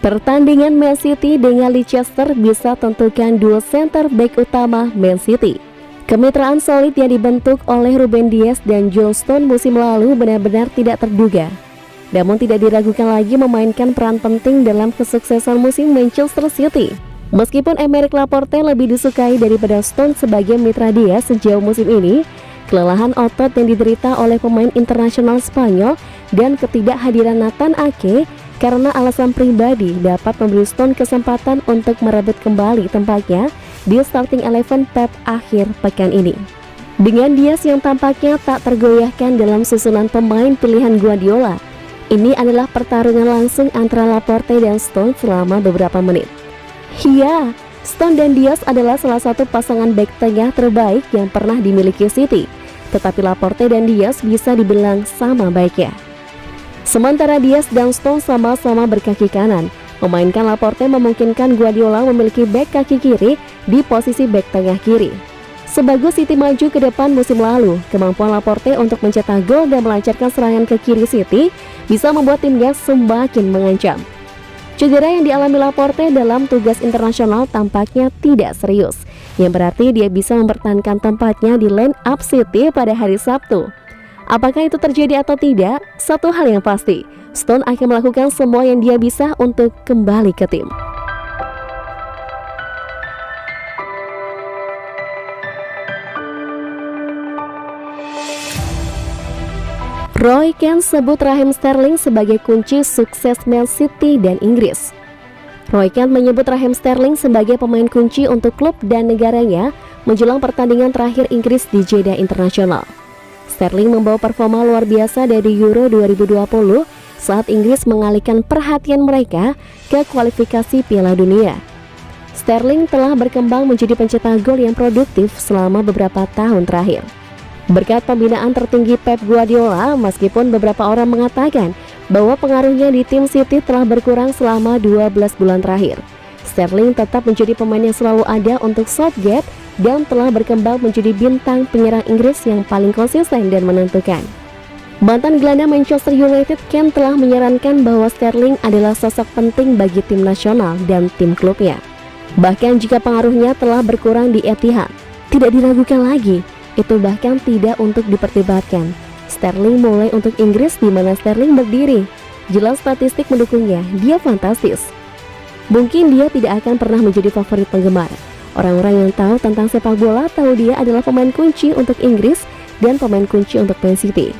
Pertandingan Man City dengan Leicester bisa tentukan duo center back utama Man City. Kemitraan solid yang dibentuk oleh Ruben Dias dan John Stones musim lalu benar-benar tidak terduga. Namun tidak diragukan lagi memainkan peran penting dalam kesuksesan musim Manchester City. Meskipun Aymeric Laporte lebih disukai daripada Stones sebagai mitra Dias sejauh musim ini, kelelahan otot yang diderita oleh pemain internasional Spanyol dan ketidakhadiran Nathan Ake karena alasan pribadi dapat memberi Stones kesempatan untuk merebut kembali tempatnya di starting 11 Pep akhir pekan ini. Dengan Dias yang tampaknya tak tergoyahkan dalam susunan pemain pilihan Guardiola, ini adalah pertarungan langsung antara Laporte dan Stones selama beberapa menit. Ya, Stones dan Dias adalah salah satu pasangan bek tengah terbaik yang pernah dimiliki City, tetapi Laporte dan Dias bisa dibilang sama baiknya. Sementara Dias dan Stones sama-sama berkaki kanan, memainkan Laporte memungkinkan Guardiola memiliki bek kaki kiri di posisi bek tengah kiri. Sebagus City maju ke depan musim lalu, kemampuan Laporte untuk mencetak gol dan melancarkan serangan ke kiri City bisa membuat timnya semakin mengancam. Cedera yang dialami Laporte dalam tugas internasional tampaknya tidak serius, yang berarti dia bisa mempertahankan tempatnya di line up City pada hari Sabtu. Apakah itu terjadi atau tidak? Satu hal yang pasti, Stones akan melakukan semua yang dia bisa untuk kembali ke tim. Roy Keane sebut Raheem Sterling sebagai kunci sukses Man City dan Inggris. Roy Keane menyebut Raheem Sterling sebagai pemain kunci untuk klub dan negaranya menjelang pertandingan terakhir Inggris di Jeddah Internasional. Sterling membawa performa luar biasa dari Euro 2020 saat Inggris mengalihkan perhatian mereka ke kualifikasi Piala Dunia. Sterling telah berkembang menjadi pencetak gol yang produktif selama beberapa tahun terakhir. Berkat pembinaan tertinggi Pep Guardiola, meskipun beberapa orang mengatakan bahwa pengaruhnya di tim City telah berkurang selama 12 bulan terakhir, Sterling tetap menjadi pemain yang selalu ada untuk Southgate dan telah berkembang menjadi bintang penyerang Inggris yang paling konsisten dan menentukan. Mantan gelandang Manchester United Keane telah menyarankan bahwa Sterling adalah sosok penting bagi tim nasional dan tim klubnya. Bahkan jika pengaruhnya telah berkurang di Etihad, tidak diragukan lagi, itu bahkan tidak untuk diperdebatkan. Sterling mulai untuk Inggris di mana Sterling berdiri. Jelas statistik mendukungnya, dia fantastis. Mungkin dia tidak akan pernah menjadi favorit penggemar. Orang-orang yang tahu tentang sepak bola tahu dia adalah pemain kunci untuk Inggris dan pemain kunci untuk Man City.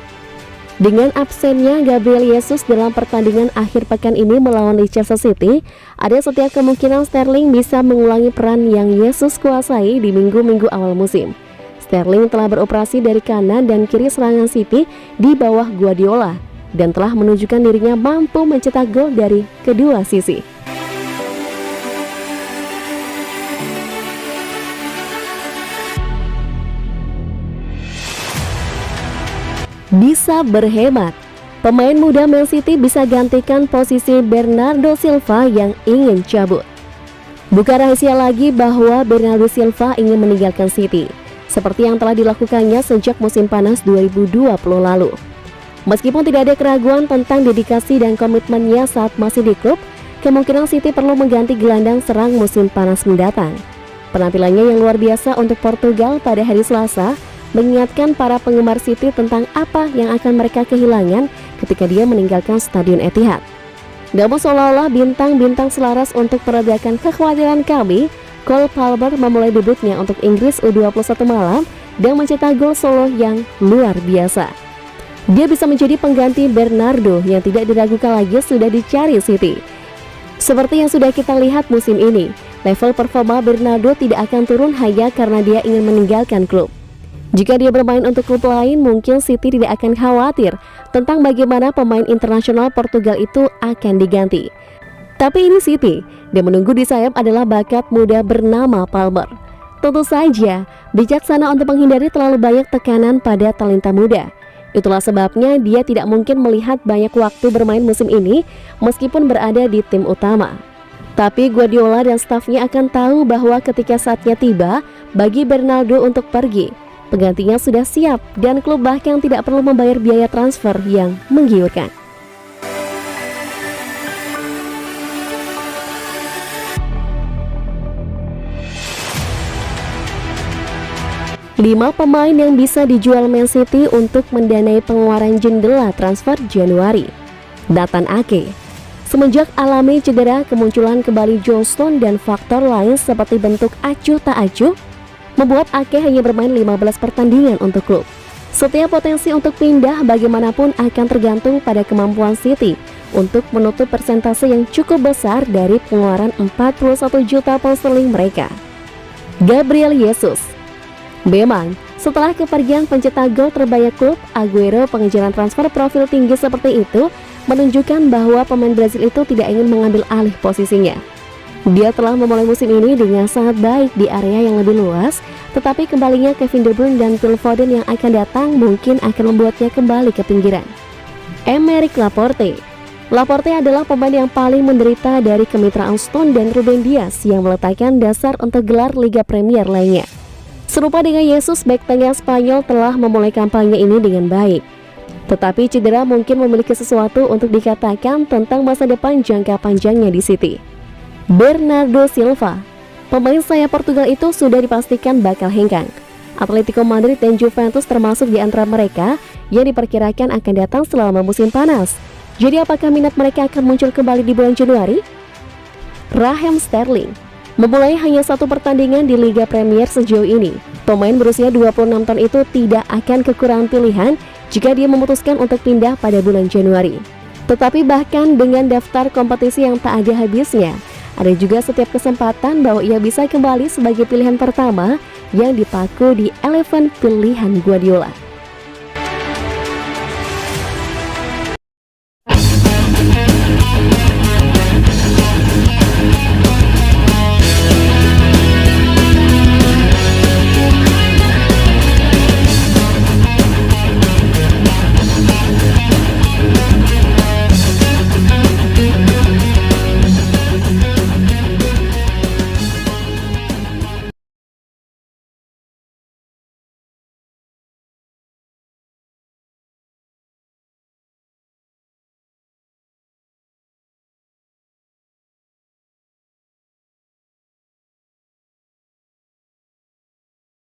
Dengan absennya Gabriel Jesus dalam pertandingan akhir pekan ini melawan Leicester City, ada setiap kemungkinan Sterling bisa mengulangi peran yang Jesus kuasai di minggu-minggu awal musim. Sterling telah beroperasi dari kanan dan kiri serangan City di bawah Guardiola dan telah menunjukkan dirinya mampu mencetak gol dari kedua sisi. Bisa berhemat. Pemain muda Man City bisa gantikan posisi Bernardo Silva yang ingin cabut. Bukan rahasia lagi bahwa Bernardo Silva ingin meninggalkan City, seperti yang telah dilakukannya sejak musim panas 2020 lalu. Meskipun tidak ada keraguan tentang dedikasi dan komitmennya saat masih di klub, kemungkinan City perlu mengganti gelandang serang musim panas mendatang. Penampilannya yang luar biasa untuk Portugal pada hari Selasa mengingatkan para penggemar City tentang apa yang akan mereka kehilangan ketika dia meninggalkan Stadion Etihad. Namun seolah-olah bintang-bintang selaras untuk meredakan kekhawatiran kami, Cole Palmer memulai debutnya untuk Inggris U21 malam dan mencetak gol solo yang luar biasa. Dia bisa menjadi pengganti Bernardo yang tidak diragukan lagi sudah dicari City. Seperti yang sudah kita lihat musim ini, level performa Bernardo tidak akan turun hanya karena dia ingin meninggalkan klub. Jika dia bermain untuk klub lain, mungkin City tidak akan khawatir tentang bagaimana pemain internasional Portugal itu akan diganti. Tapi ini City, dan menunggu di sayap adalah bakat muda bernama Palmer. Tentu saja, bijaksana untuk menghindari terlalu banyak tekanan pada talenta muda. Itulah sebabnya dia tidak mungkin melihat banyak waktu bermain musim ini meskipun berada di tim utama. Tapi Guardiola dan stafnya akan tahu bahwa ketika saatnya tiba bagi Bernardo untuk pergi, penggantinya sudah siap dan klub bahkan tidak perlu membayar biaya transfer yang menggiurkan. 5 pemain yang bisa dijual Man City untuk mendanai pengeluaran jendela transfer Januari. Nathan Ake. Semenjak alami cedera, kemunculan kembali John Stones dan faktor lain seperti bentuk acuh tak acuh membuat Ake hanya bermain 15 pertandingan untuk klub. Setiap potensi untuk pindah bagaimanapun akan tergantung pada kemampuan City untuk menutup persentase yang cukup besar dari pengeluaran 41 juta pound sterling mereka. Gabriel Jesus. Memang, setelah kepergian pencetak gol terbanyak klub, Aguero, pengejaran transfer profil tinggi seperti itu menunjukkan bahwa pemain Brazil itu tidak ingin mengambil alih posisinya. Dia telah memulai musim ini dengan sangat baik di area yang lebih luas, tetapi kembalinya Kevin De Bruyne dan Phil Foden yang akan datang mungkin akan membuatnya kembali ke pinggiran. Aymeric Laporte. Laporte adalah pemain yang paling menderita dari kemitraan Stones dan Ruben Dias yang meletakkan dasar untuk gelar Liga Premier lainnya. Serupa dengan Jesus, bek tengah Spanyol telah memulai kampanye ini dengan baik. Tetapi cedera mungkin memiliki sesuatu untuk dikatakan tentang masa depan jangka panjangnya di City. Bernardo Silva. Pemain sayap Portugal itu sudah dipastikan bakal hengkang. Atletico Madrid dan Juventus termasuk di antara mereka yang diperkirakan akan datang selama musim panas. Jadi apakah minat mereka akan muncul kembali di bulan Januari? Raheem Sterling. Memulai hanya 1 pertandingan di Liga Premier sejauh ini, pemain berusia 26 tahun itu tidak akan kekurangan pilihan jika dia memutuskan untuk pindah pada bulan Januari. Tetapi bahkan dengan daftar kompetisi yang tak ada habisnya, ada juga setiap kesempatan bahwa ia bisa kembali sebagai pilihan pertama yang dipaku di 11 pilihan Guardiola.